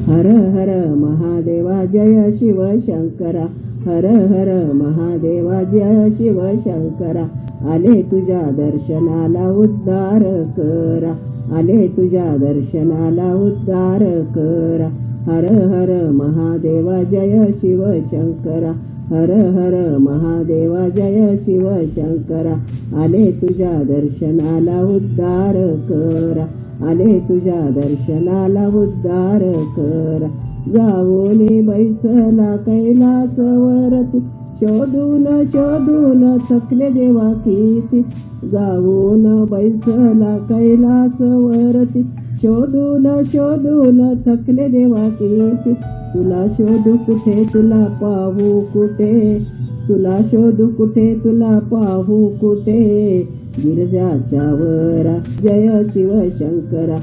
हर हर महादेवा जय शिव शंकरा, हर हर महादेवा जय शिव शंकरा. आले तुझ्या दर्शनाला उद्धार करा, आले तुझ्या दर्शनाला उद्धार करा. हर हर महादेवा जय शिव शंकरा, हर हर महादेवा जय शिव शंकरा. आले तुझ्या दर्शनाला उद्धार करा, आले तुझ्या दर्शनाला उद्धार करा. जाऊन बैसला कैलासवरती, शोधून शोधून थकले देवा किती. जाऊन बैसला कैलासवरती, शोधून शोधून थकले देवा किती. तुला शोधू कुठे तुला पाहू कुठे, तुला शोधू कुठे तुला पाहू कुठे. गिरजाच्या वरा जय शिव शंकरा,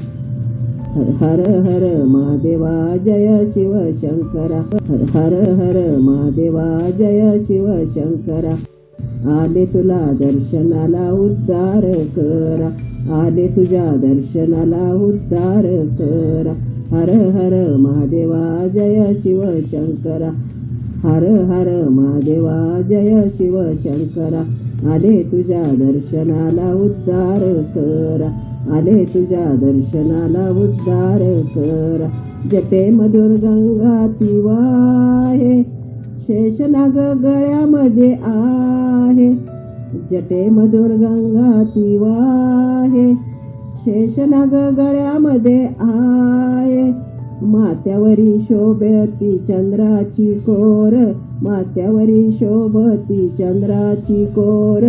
हर हर महादेवा जय शिव शंकरा, हर हर महादेवा जय शिव शंकरा. आले तुला दर्शनाला उद्धार करा, आले तुझ्या दर्शनाला उद्धार करा. हर हर महादेवा जय शिव शंकरा, हर हर महादेवा जय शिव शंकरा. आले तुझ्या दर्शनाला उद्धार करा, आले तुझ्या दर्शनाला उद्धार करा. जटे मधुर गंगा ती वाहे, शेषनाग गळ्यामध्ये आहे. जटे मधुर गंगा ती वाहे, शेषनाग गळ्यामध्ये आहे. माथ्यावरी शोभती चंद्राची कोर, माथ्यावरी शोभती चंद्राची कोर.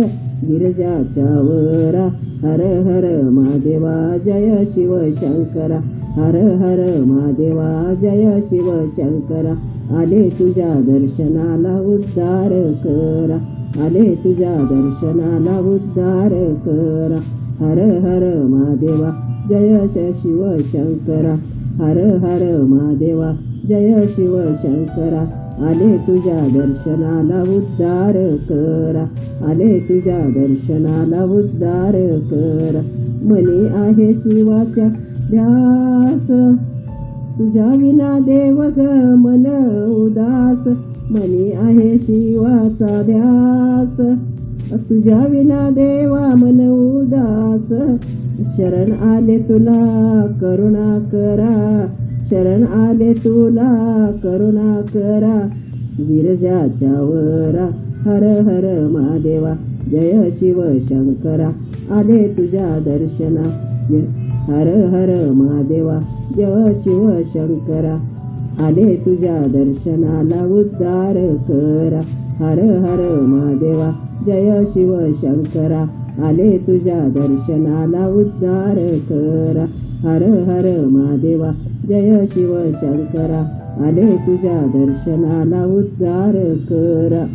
गिरजाच्या वरा हर हर महादेवा जय शिव शंकरा, हर हर महादेवा जय शिव शंकरा. आले तुझ्या दर्शनाला उद्धार करा, आले तुझ्या दर्शनाला उद्धार करा. हर हर महादेवा जय शिव शंकरा, हर हर महादेवा जय शिव शंकरा. आले तुझ्या दर्शनाला उद्धार करा, आले तुझ्या दर्शनाला उद्धार करा. मनी आहे शिवाच्या ध्यास, तुझ्या विना देव ग मन उदास. मनी आहे शिवाचा ध्यास, तुझ्या विना देवा मन उदास. शरण आले तुला करुणा करा, शरण आले तुला करुणा करा. गिरजाच्या वरा हर हर महादेवा जय शिव शंकरा. आले तुझ्या दर्शना हर हर महादेवा जय शिव शंकरा. आले तुझ्या दर्शनाला उद्धार करा, हर हर महादेवा जय शिव शंकरा. आले तुझ्या दर्शनाला उद्धार करा, हर हर महादेवा जय शिव शंकरा. आले तुझ्या दर्शनाला उद्धार करा.